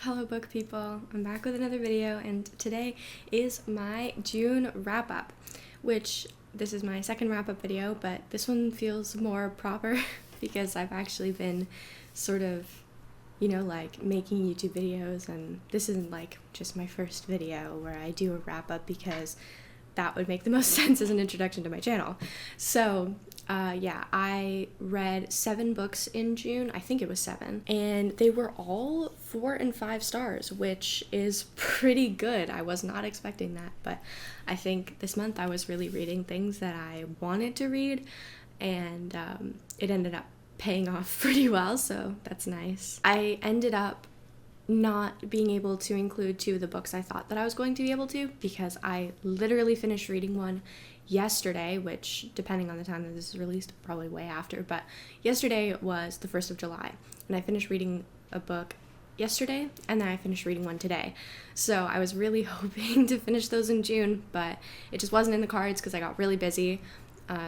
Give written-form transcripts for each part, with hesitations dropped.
Hello book people, I'm back with another video and today is my June wrap-up, which this is my second wrap-up video, but this one feels more proper because I've actually been sort of, like making YouTube videos, and this isn't like just my first video where I do a wrap-up because that would make the most sense as an introduction to my channel. So yeah, I read 7 books in June. I think it was 7, and they were all 4 and 5 stars, which is pretty good. I was not expecting that, but I think this month I was really reading things that I wanted to read, and it ended up paying off pretty well, so that's nice. I ended up not being able to include 2 of the books I thought that I was going to be able to because I literally finished reading one yesterday, which, depending on the time that this is released, probably way after, but yesterday was the 1st of July, and I finished reading a book yesterday, and then I finished reading one today. So I was really hoping to finish those in June, but it just wasn't in the cards because I got really busy,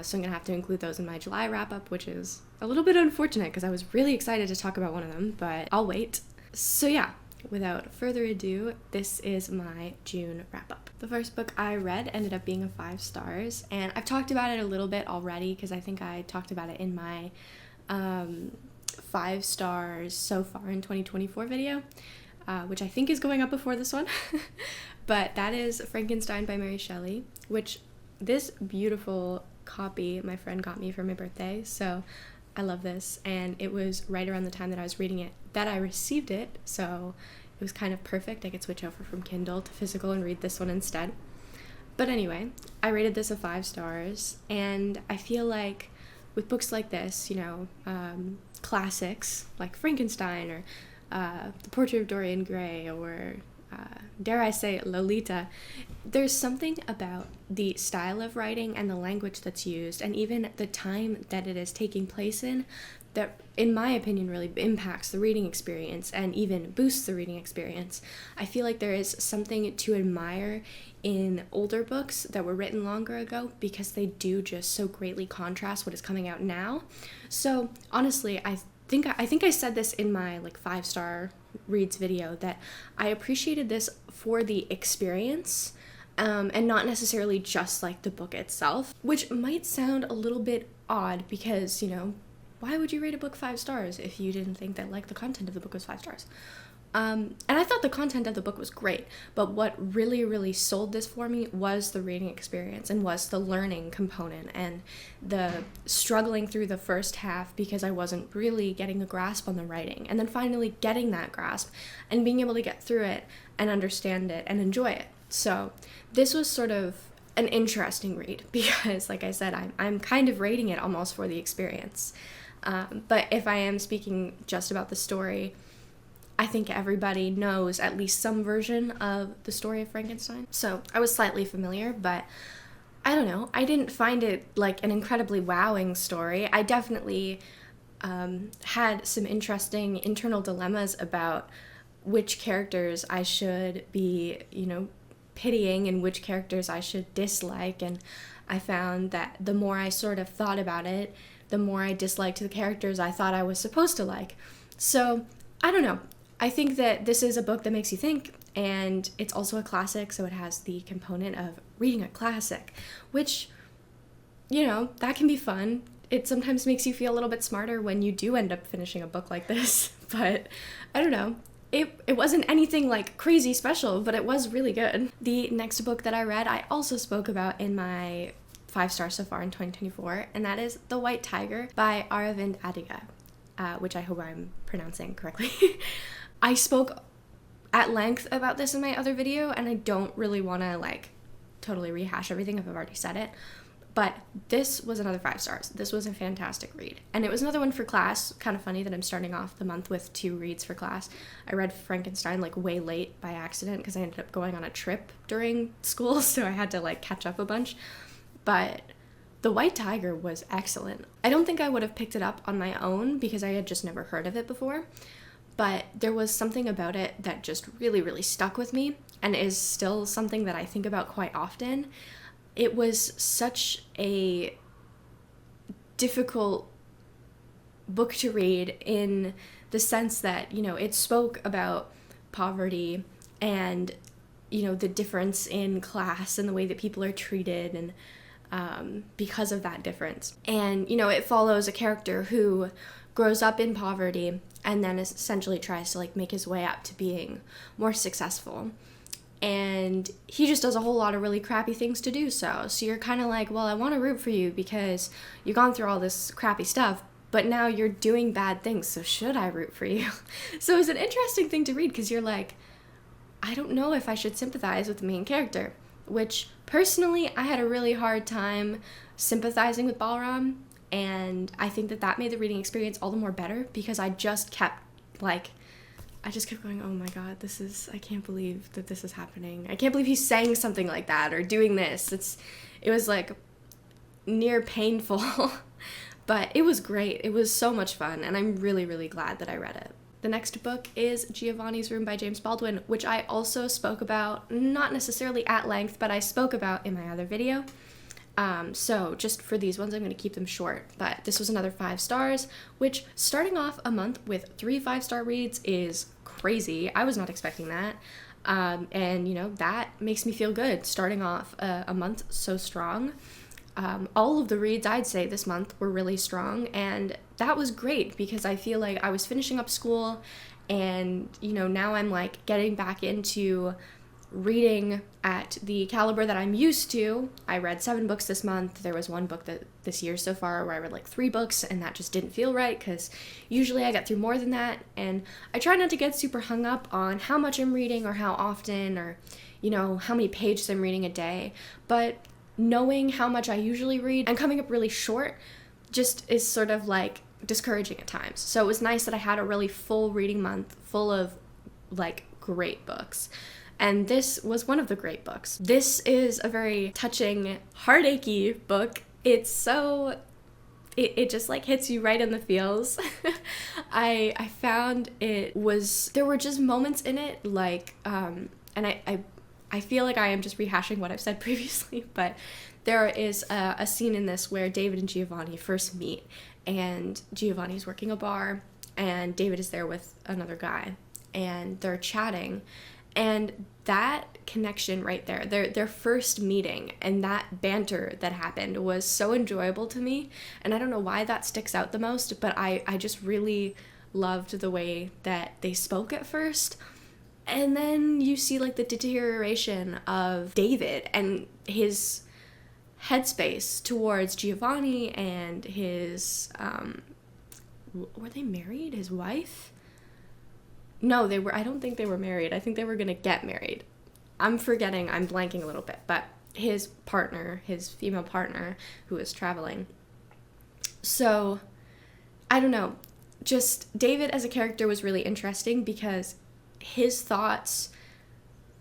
so I'm gonna have to include those in my July wrap-up, which is a little bit unfortunate because I was really excited to talk about one of them, but I'll wait. So yeah, without further ado, this is my June wrap-up. The first book I read ended up being a 5 stars, and I've talked about it a little bit already because I think I talked about it in my 5 stars so far in 2024 video, which I think is going up before this one. But that is Frankenstein by Mary Shelley, which this beautiful copy my friend got me for my birthday, so I love this, and it was right around the time that I was reading it that I received it, so it was kind of perfect. I could switch over from Kindle to physical and read this one instead. But anyway, I rated this a 5 stars, and I feel like with books like this, classics like Frankenstein or The Portrait of Dorian Gray or dare I say Lolita, there's something about the style of writing and the language that's used and even the time that it is taking place in that, in my opinion, really impacts the reading experience and even boosts the reading experience. I feel like there is something to admire in older books that were written longer ago because they do just so greatly contrast what is coming out now. So honestly, I think I said this in my 5-star reads video that I appreciated this for the experience and not necessarily just the book itself, which might sound a little bit odd because, why would you rate a book 5 stars if you didn't think that the content of the book was 5 stars? And I thought the content of the book was great, but what really sold this for me was the reading experience and was the learning component and the struggling through the first half because I wasn't really getting a grasp on the writing, and then finally getting that grasp and being able to get through it and understand it and enjoy it. So this was sort of an interesting read because, like I said, I'm kind of rating it almost for the experience. But if I am speaking just about the story, I think everybody knows at least some version of the story of Frankenstein. So I was slightly familiar, but I don't know. I didn't find it an incredibly wowing story. I definitely had some interesting internal dilemmas about which characters I should be, pitying and which characters I should dislike. And I found that the more I sort of thought about it, the more I disliked the characters I thought I was supposed to like. So I don't know. I think that this is a book that makes you think, and it's also a classic, so it has the component of reading a classic, which, that can be fun. It sometimes makes you feel a little bit smarter when you do end up finishing a book like this, but I don't know. It wasn't anything crazy special, but it was really good. The next book that I read, I also spoke about in my 5 stars so far in 2024, and that is The White Tiger by Aravind Adiga, which I hope I'm pronouncing correctly. I spoke at length about this in my other video, and I don't really want to totally rehash everything if I've already said it, but this was another 5 stars. This was a fantastic read, and it was another one for class. Kind of funny that I'm starting off the month with 2 reads for class. I read Frankenstein way late by accident because I ended up going on a trip during school, so I had to catch up a bunch, but The White Tiger was excellent. I don't think I would have picked it up on my own because I had just never heard of it before, but there was something about it that just really stuck with me and is still something that I think about quite often. It was such a difficult book to read in the sense that, it spoke about poverty and, you know, the difference in class and the way that people are treated, and because of that difference. And, you know, it follows a character who grows up in poverty and then essentially tries to like make his way up to being more successful. And he just does a whole lot of really crappy things to do so. So you're kind of like, well, I want to root for you because you've gone through all this crappy stuff, but now you're doing bad things, so should I root for you? So it's an interesting thing to read because you're like, I don't know if I should sympathize with the main character, which personally I had a really hard time sympathizing with Balram, and I think that made the reading experience all the more better because I just kept going, oh my god, I can't believe that this is happening. I can't believe he's saying something like that or doing this. It was like near painful, but it was great. It was so much fun, and I'm really, really glad that I read it. The next book is Giovanni's Room by James Baldwin, which I also spoke about, not necessarily at length, but I spoke about in my other video. So just for these ones, I'm going to keep them short, but this was another 5 stars, which starting off a month with 3 5-star reads is crazy. I was not expecting that. And you know, that makes me feel good starting off a month so strong. All of the reads I'd say this month were really strong, and that was great because I feel like I was finishing up school and, you know, now I'm like getting back into reading at the caliber that I'm used to. I read 7 books this month. There was one book this year so far where I read like 3 books, and that just didn't feel right because usually I get through more than that. And I try not to get super hung up on how much I'm reading or how often or, you know, how many pages I'm reading a day. But knowing how much I usually read and coming up really short just is sort of like discouraging at times. So it was nice that I had a really full reading month full of like great books. And this was one of the great books. This is a very touching, heartachy book. It's so, it just like hits you right in the feels. I found there were just moments in it like, and I feel like I am just rehashing what I've said previously, but there is a scene in this where David and Giovanni first meet, and Giovanni's working a bar, and David is there with another guy, and they're chatting. And that connection right there, their first meeting and that banter that happened was so enjoyable to me. And I don't know why that sticks out the most, but I just really loved the way that they spoke at first. And then you see like the deterioration of David and his headspace towards Giovanni and his, were they married? His wife? No, I don't think they were married. I think they were going to get married. I'm blanking a little bit, but his partner, his female partner who was traveling. So, I don't know. Just David as a character was really interesting because his thoughts,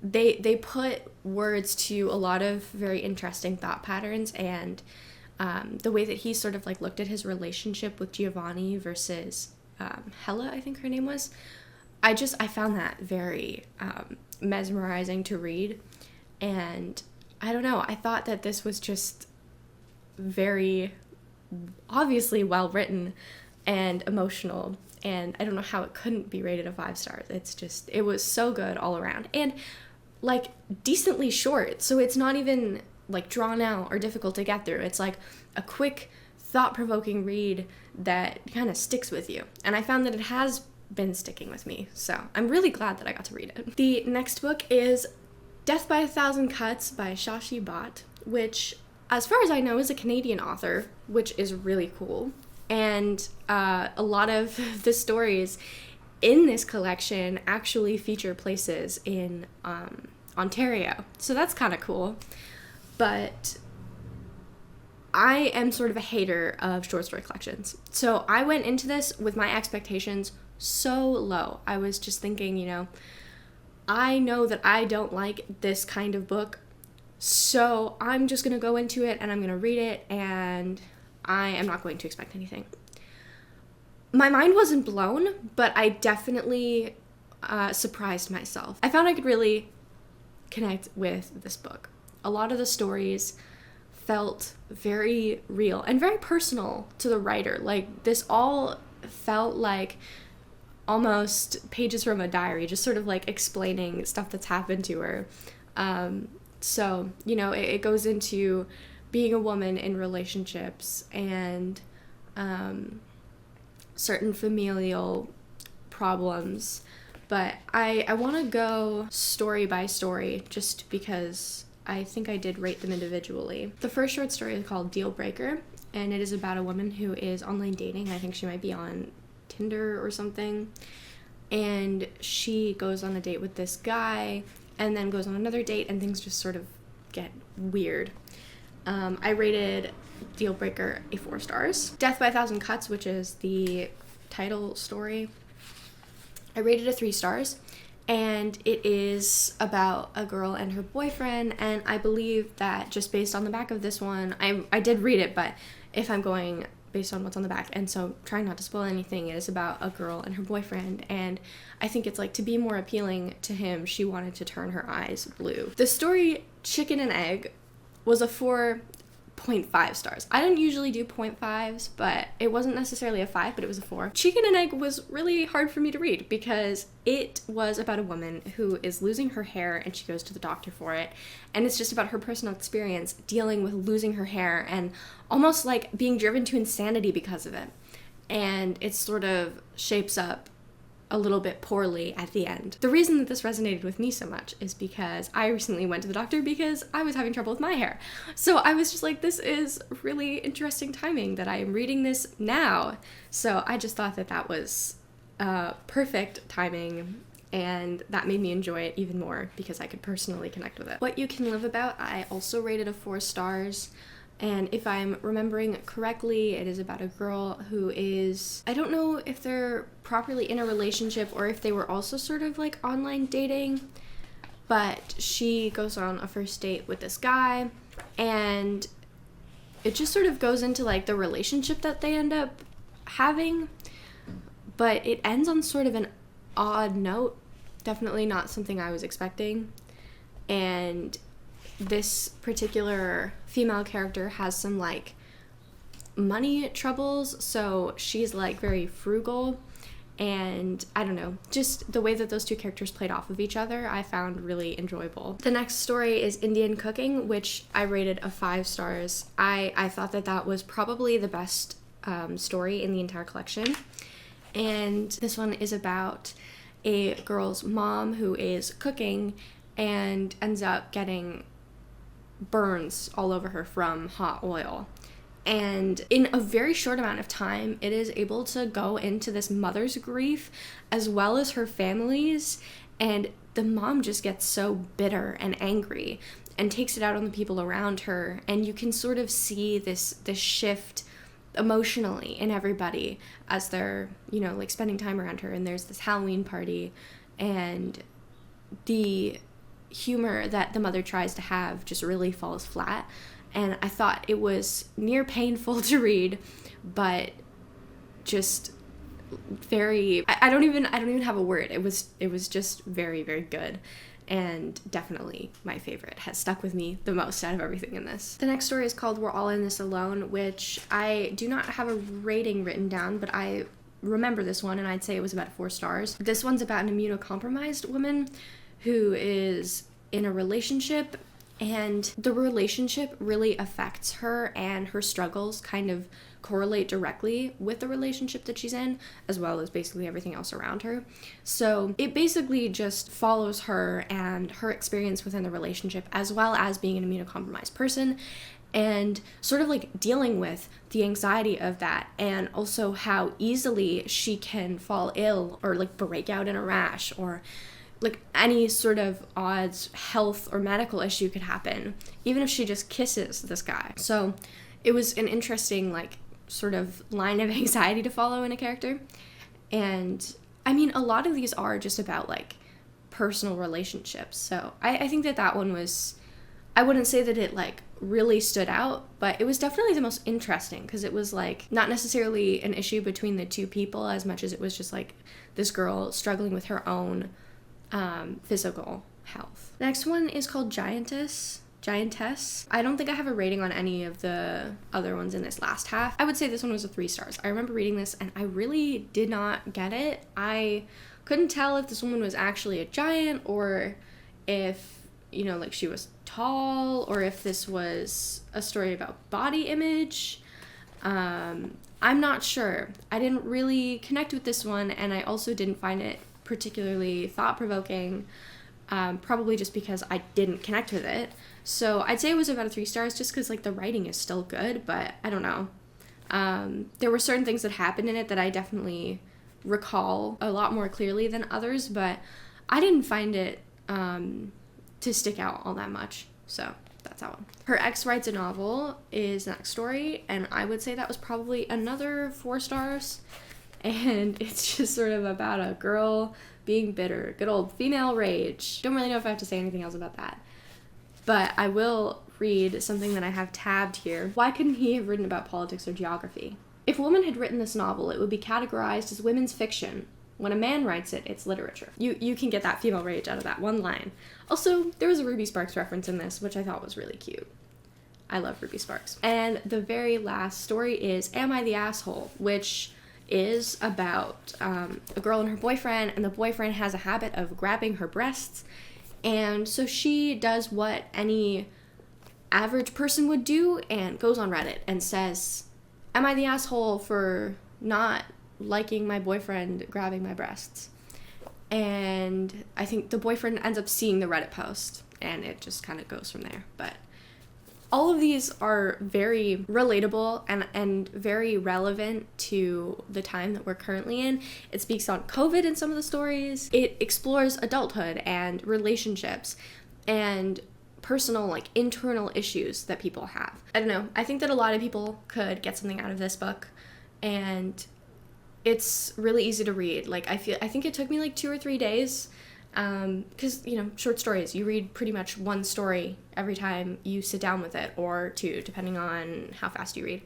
they put words to a lot of very interesting thought patterns, and the way that he sort of like looked at his relationship with Giovanni versus Hella, I think her name was. I found that very mesmerizing to read, and I don't know, I thought that this was just very obviously well written and emotional, and I don't know how it couldn't be rated a 5 stars. It was so good all around, and like decently short, so it's not even like drawn out or difficult to get through. It's like a quick, thought-provoking read that kind of sticks with you, and I found that it has been sticking with me, so I'm really glad that I got to read it. The next book is Death by a Thousand Cuts by Shashi Bhatt, which, as far as I know, is a Canadian author, which is really cool. And a lot of the stories in this collection actually feature places in Ontario, so that's kind of cool. But I am sort of a hater of short story collections, so I went into this with my expectations so low. I was just thinking, you know, I know that I don't like this kind of book, so I'm just going to go into it and I'm going to read it, and I am not going to expect anything. My mind wasn't blown, but I definitely surprised myself. I found I could really connect with this book. A lot of the stories felt very real and very personal to the writer. Like, this all felt like almost pages from a diary, just sort of like explaining stuff that's happened to her. So, you know, it goes into being a woman in relationships and certain familial problems. But I want to go story by story just because I think I did rate them individually. The first short story is called Deal Breaker, and it is about a woman who is online dating. I think she might be on Tinder or something. And she goes on a date with this guy and then goes on another date, and things just sort of get weird. I rated Deal Breaker a 4 stars. Death by a Thousand Cuts, which is the title story, I rated it 3 stars, and it is about a girl and her boyfriend, and I believe that just based on the back of this one, I did read it, but if I'm going based on what's on the back, and so trying not to spoil anything, it is about a girl and her boyfriend, and I think it's like, to be more appealing to him, she wanted to turn her eyes blue. The story Chicken and Egg was a 4.5 stars. I don't usually do 0.5s, but it wasn't necessarily a 5, but it was a 4. Chicken and Egg was really hard for me to read because it was about a woman who is losing her hair and she goes to the doctor for it, and it's just about her personal experience dealing with losing her hair and almost like being driven to insanity because of it. And it sort of shapes up a little bit poorly at the end. The reason that this resonated with me so much is because I recently went to the doctor because I was having trouble with my hair. So I was just like, this is really interesting timing that I am reading this now. So I just thought that that was perfect timing, and that made me enjoy it even more because I could personally connect with it. What You Can Live About, I also rated a 4 stars. And if I'm remembering correctly, it is about a girl who is, I don't know if they're properly in a relationship or if they were also sort of like online dating, but she goes on a first date with this guy, and it just sort of goes into like the relationship that they end up having, but it ends on sort of an odd note. Definitely not something I was expecting. And this particular female character has some like money troubles, so she's like very frugal, and I don't know, just the way that those two characters played off of each other I found really enjoyable. The next story is Indian Cooking, which I rated a 5 stars. I thought that that was probably the best story in the entire collection, and this one is about a girl's mom who is cooking and ends up getting burns all over her from hot oil. And in a very short amount of time, it is able to go into this mother's grief as well as her family's, and the mom just gets so bitter and angry and takes it out on the people around her, and you can sort of see this shift emotionally in everybody as they're, you know, like spending time around her, and there's this Halloween party, and the humor that the mother tries to have just really falls flat. And I thought it was near painful to read, but just very, I don't even have a word. It was just very, very good, and definitely my favorite. Has stuck with me the most out of everything in this. The next story is called We're All in This Alone, which I do not have a rating written down, but I remember this one, and I'd say it was about 4 stars. This one's about an immunocompromised woman who is in a relationship, and the relationship really affects her, and her struggles kind of correlate directly with the relationship that she's in, as well as basically everything else around her. So it basically just follows her and her experience within the relationship, as well as being an immunocompromised person, and sort of like dealing with the anxiety of that, and also how easily she can fall ill or like break out in a rash, or like any sort of odds health or medical issue could happen, even if she just kisses this guy. So it was an interesting like sort of line of anxiety to follow in a character. And I mean, a lot of these are just about like personal relationships. So I think that one was, I wouldn't say that it like really stood out, but it was definitely the most interesting, because it was like not necessarily an issue between the two people as much as it was just like this girl struggling with her own physical health. Next one is called Giantess, giantess. I don't think I have a rating on any of the other ones in this last half. I would say this one was a 3 stars. I remember reading this and I really did not get it. I couldn't tell if this woman was actually a giant or if, you know, like she was tall, or if this was a story about body image. I'm not sure. I didn't really connect with this one, and I also didn't find it particularly thought-provoking, probably just because I didn't connect with it. So I'd say it was about a 3 stars just because, like, the writing is still good, but I don't know. There were certain things that happened in it that I definitely recall a lot more clearly than others, but I didn't find it to stick out all that much. So that's that one. Her Ex Writes a Novel is the next story, and I would say that was probably another 4 stars. And it's just sort of about a girl being bitter. Good old female rage. Don't really know if I have to say anything else about that. But I will read something that I have tabbed here. Why couldn't he have written about politics or geography? If a woman had written this novel, it would be categorized as women's fiction. When a man writes it, it's literature. You can get that female rage out of that one line. Also, there was a Ruby Sparks reference in this, which I thought was really cute. I love Ruby Sparks. And the very last story is Am I the Asshole?, which is about a girl and her boyfriend, and the boyfriend has a habit of grabbing her breasts, and so she does what any average person would do and goes on Reddit and says, am I the asshole for not liking my boyfriend grabbing my breasts? And I think the boyfriend ends up seeing the Reddit post, and it just kind of goes from there. But all of these are very relatable and very relevant to the time that we're currently in. It speaks on COVID in some of the stories. It explores adulthood and relationships and personal, like, internal issues that people have. I don't know. I think that a lot of people could get something out of this book, and it's really easy to read. Like, I think it took me like 2 or 3 days, because, you know, short stories, you read pretty much 1 story every time you sit down with it, or 2, depending on how fast you read.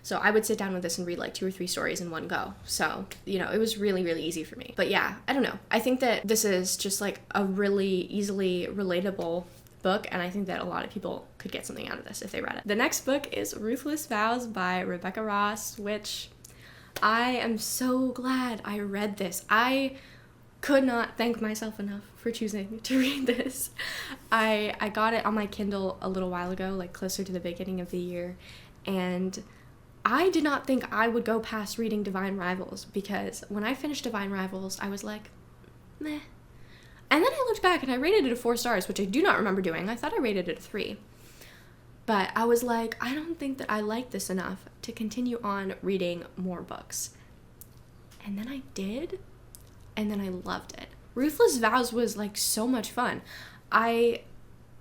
So I would sit down with this and read like 2 or 3 stories in one go. So, you know, it was really, really easy for me. But yeah, I don't know. I think that this is just like a really easily relatable book, and I think that a lot of people could get something out of this if they read it. The next book is Ruthless Vows by Rebecca Ross, which I am so glad I read this. I could not thank myself enough for choosing to read this. I got it on my Kindle a little while ago, like closer to the beginning of the year, and I did not think I would go past reading Divine Rivals, because when I finished Divine Rivals, I was like, meh. And then I looked back and I rated it a 4 stars, which I do not remember doing. I thought I rated it a 3. But I was like, I don't think that I like this enough to continue on reading more books. And then I did, and then I loved it. Ruthless Vows was like so much fun. I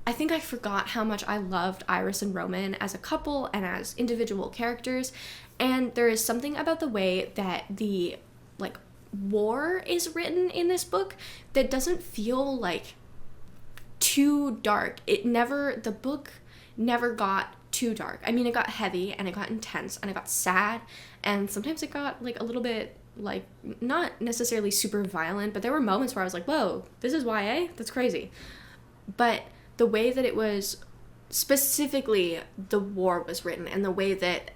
think I forgot how much I loved Iris and Roman as a couple and as individual characters, and there is something about the way that the, like, war is written in this book that doesn't feel like too dark. The book never got too dark. I mean, it got heavy and it got intense and it got sad, and sometimes it got like a little bit, like, not necessarily super violent, but there were moments where I was like, whoa, this is YA? That's crazy. But the way that it was, specifically the war was written, and the way that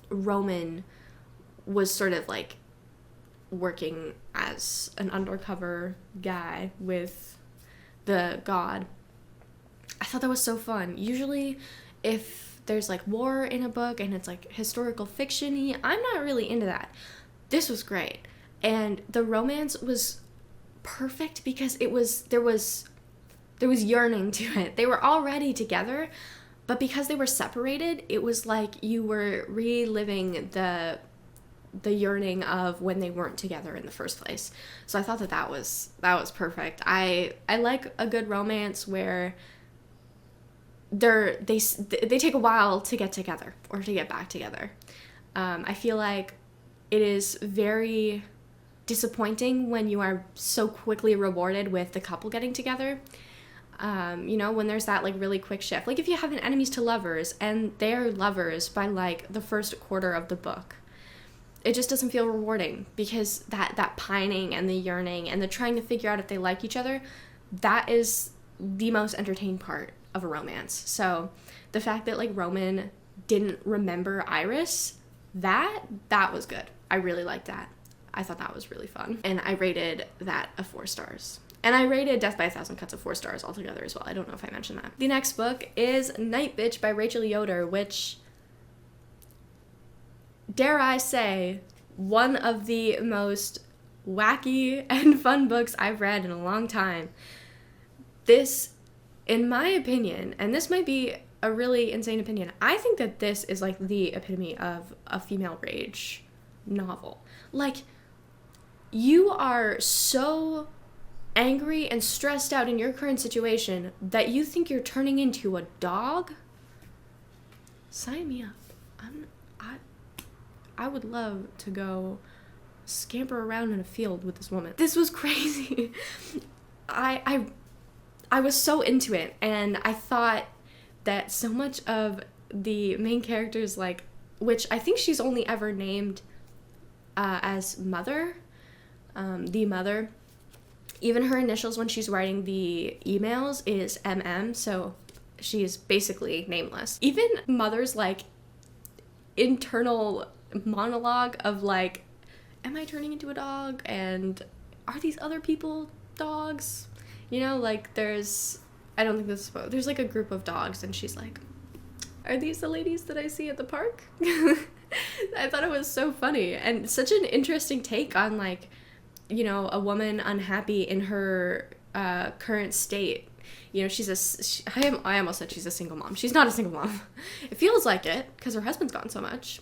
Roman was sort of like working as an undercover guy with the god, I thought that was so fun. Usually if there's like war in a book and it's like historical fiction-y, I'm not really into that. This was great, and the romance was perfect because there was yearning to it. They were already together, but because they were separated, it was like you were reliving the yearning of when they weren't together in the first place. So I thought that was perfect. I like a good romance where they take a while to get together or to get back together. I feel like it is very disappointing when you are so quickly rewarded with the couple getting together. You know, when there's that like really quick shift. Like if you have an enemies to lovers and they're lovers by like the first quarter of the book, it just doesn't feel rewarding, because that pining and the yearning and the trying to figure out if they like each other, that is the most entertaining part of a romance. So the fact that like Roman didn't remember Iris, that was good. I really liked that. I thought that was really fun. And I rated that a 4 stars. And I rated Death by a Thousand Cuts of 4 stars altogether as well. I don't know if I mentioned that. The next book is Night Bitch by Rachel Yoder, which, dare I say, one of the most wacky and fun books I've read in a long time. This, in my opinion, and this might be a really insane opinion, I think that this is like the epitome of a female rage novel. Like, you are so angry and stressed out in your current situation that you think you're turning into a dog? Sign me up. I would love to go scamper around in a field with this woman. This was crazy. I was so into it, and I thought that so much of the main characters, like, which I think she's only ever named as Mother, the Mother. Even her initials when she's writing the emails is MM, so she's basically nameless. Even Mother's, like, internal monologue of, like, am I turning into a dog? And are these other people dogs? You know, like, there's like a group of dogs, and she's like, are these the ladies that I see at the park? I thought it was so funny, and such an interesting take on, like, you know, a woman unhappy in her current state. You know, I almost said she's a single mom. She's not a single mom. It feels like it, because her husband's gone so much.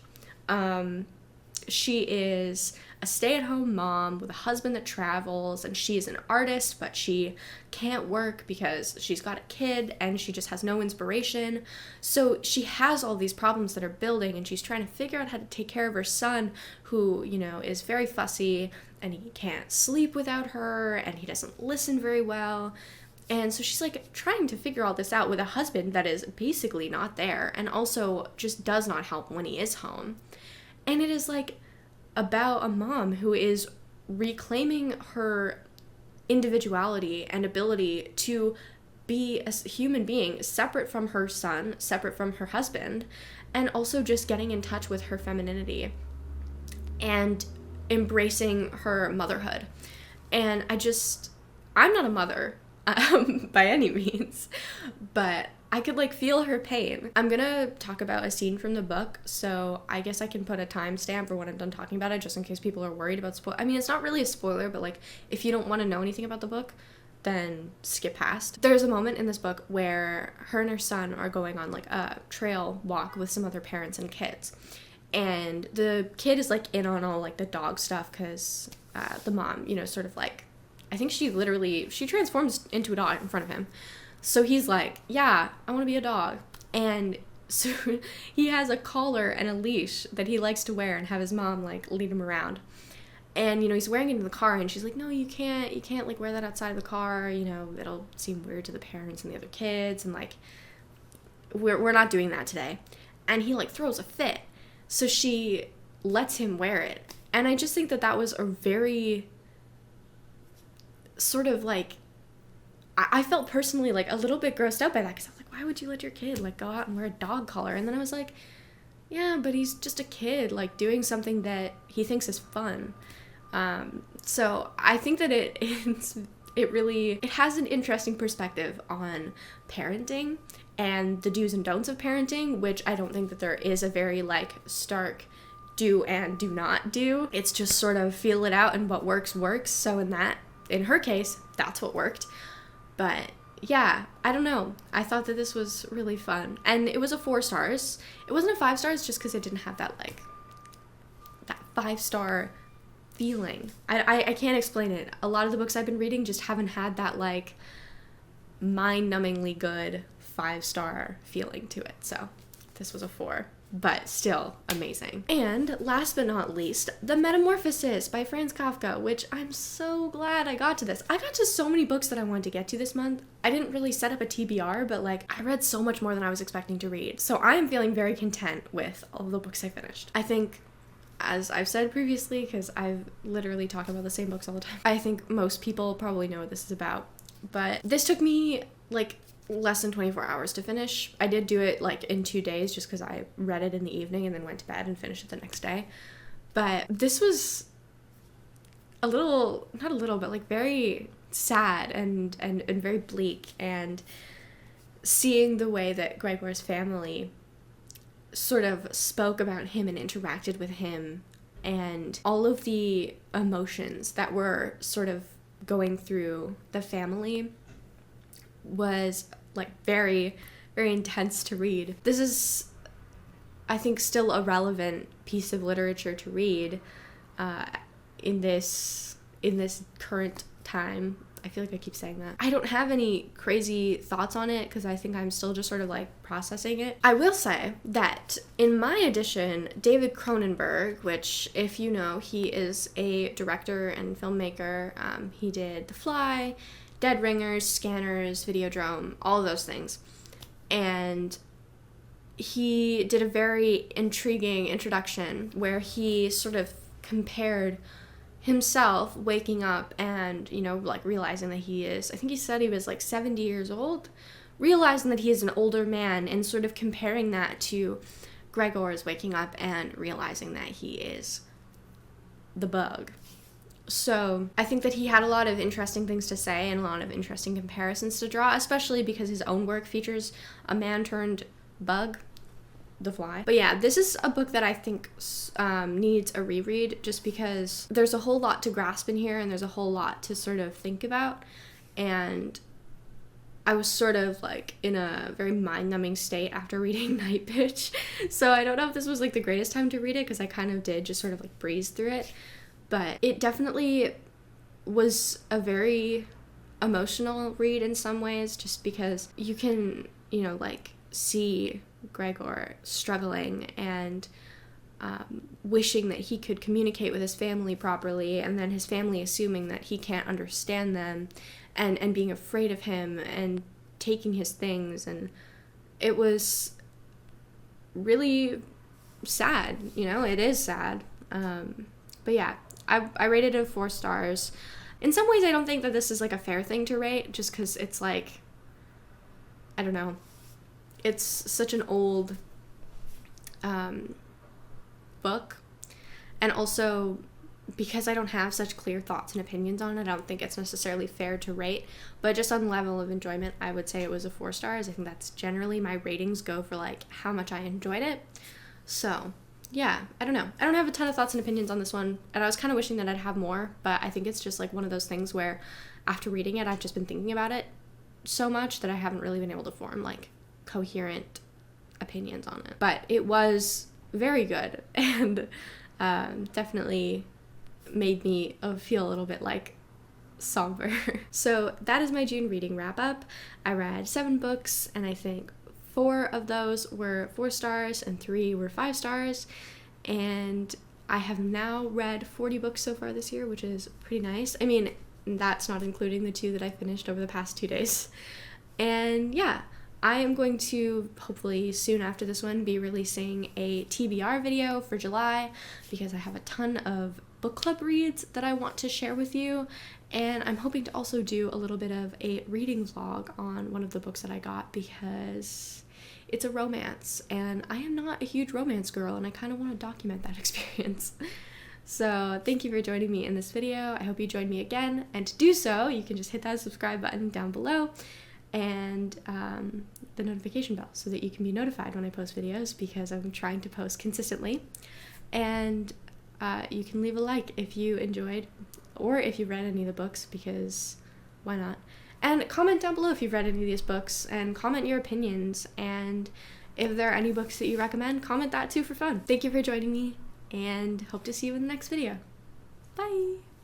She is a stay-at-home mom with a husband that travels, and she is an artist, but she can't work because she's got a kid and she just has no inspiration. So she has all these problems that are building, and she's trying to figure out how to take care of her son, who, you know, is very fussy, and he can't sleep without her, and he doesn't listen very well. And so she's, like, trying to figure all this out with a husband that is basically not there, and also just does not help when he is home. And it is, like, about a mom who is reclaiming her individuality and ability to be a human being separate from her son, separate from her husband, and also just getting in touch with her femininity and embracing her motherhood. And I'm not a mother by any means, but I could, like, feel her pain. I'm gonna talk about a scene from the book, so I guess I can put a timestamp for when I'm done talking about it, just in case people are worried about I mean, it's not really a spoiler, but, like, if you don't want to know anything about the book, then skip past. There's a moment in this book where her and her son are going on, like, a trail walk with some other parents and kids. And the kid is, like, in on all, like, the dog stuff, because the mom, you know, sort of, like, I think she transforms into a dog in front of him. So he's like, yeah, I want to be a dog. And so he has a collar and a leash that he likes to wear and have his mom, like, lead him around. And, you know, he's wearing it in the car, and she's like, no, you can't, like, wear that outside of the car, you know, it'll seem weird to the parents and the other kids, and, like, we're not doing that today. And he, like, throws a fit. So she lets him wear it. And I just think that was a very sort of, like, I felt personally, like, a little bit grossed out by that, because I was like, why would you let your kid, like, go out and wear a dog collar? And then I was like, yeah, but he's just a kid, like, doing something that he thinks is fun. So I think that it has an interesting perspective on parenting and the do's and don'ts of parenting, which I don't think that there is a very, like, stark do and do not do. It's just sort of feel it out, and what works. So in her case, that's what worked. But yeah, I don't know. I thought that this was really fun. And it was a 4 stars. It wasn't a 5 stars just because it didn't have that, like, that 5-star feeling. I can't explain it. A lot of the books I've been reading just haven't had that, like, mind-numbingly good 5-star feeling to it. So this was a 4. But still amazing. And last but not least, The Metamorphosis by Franz Kafka, which I'm so glad I got to this. I got to so many books that I wanted to get to this month. I didn't really set up a TBR, but, like, I read so much more than I was expecting to read. So I am feeling very content with all the books I finished. I think, as I've said previously, because I've literally talked about the same books all the time, I think most people probably know what this is about. But this took me, like, less than 24 hours to finish. I did do it like in 2 days just because I read it in the evening and then went to bed and finished it the next day. But this was not a little, but like very sad and very bleak. And seeing the way that Gregor's family sort of spoke about him and interacted with him, and all of the emotions that were sort of going through the family was like very, very intense to read. This is, I think, still a relevant piece of literature to read in this current time. I feel like I keep saying that. I don't have any crazy thoughts on it because I think I'm still just sort of like processing it. I will say that in my edition, David Cronenberg, which if you know, he is a director and filmmaker. He did The Fly, Dead Ringers, Scanners, Videodrome, all of those things. And he did a very intriguing introduction where he sort of compared himself waking up and, you know, like realizing that he is, I think he said he was like 70 years old, realizing that he is an older man, and sort of comparing that to Gregor's waking up and realizing that he is the bug. So I think that he had a lot of interesting things to say and a lot of interesting comparisons to draw, especially because his own work features a man turned bug, The Fly. But yeah, this is a book that I think needs a reread just because there's a whole lot to grasp in here and there's a whole lot to sort of think about. And I was sort of like in a very mind-numbing state after reading Night Bitch. So I don't know if this was like the greatest time to read it because I kind of did just sort of like breeze through it. But it definitely was a very emotional read in some ways just because you can, you know, like see Gregor struggling and wishing that he could communicate with his family properly, and then his family assuming that he can't understand them and being afraid of him and taking his things. And it was really sad, you know, it is sad. But yeah, I rated it 4 stars. In some ways I don't think that this is like a fair thing to rate just because it's like, I don't know, it's such an old book, and also because I don't have such clear thoughts and opinions on it, I don't think it's necessarily fair to rate. But just on the level of enjoyment, I would say it was a 4 stars. I think that's generally my ratings go for like how much I enjoyed it. So yeah, I don't know. I don't have a ton of thoughts and opinions on this one, and I was kind of wishing that I'd have more, but I think it's just like one of those things where after reading it, I've just been thinking about it so much that I haven't really been able to form like coherent opinions on it. But it was very good and definitely made me feel a little bit like somber. So that is my June reading wrap up. I read 7 books, and I think 4 of those were 4 stars and 3 were 5 stars. And I have now read 40 books so far this year, which is pretty nice. I mean, that's not including the 2 that I finished over the past 2 days. And yeah, I am going to, hopefully soon after this one, be releasing a TBR video for July because I have a ton of book club reads that I want to share with you, and I'm hoping to also do a little bit of a reading vlog on one of the books that I got because it's a romance, and I am not a huge romance girl, and I kind of want to document that experience. So thank you for joining me in this video. I hope you join me again, and to do so, you can just hit that subscribe button down below and the notification bell so that you can be notified when I post videos because I'm trying to post consistently. And you can leave a like if you enjoyed or if you read any of the books, because why not? And comment down below if you've read any of these books and comment your opinions, and if there are any books that you recommend, comment that too for fun. Thank you for joining me and hope to see you in the next video. Bye!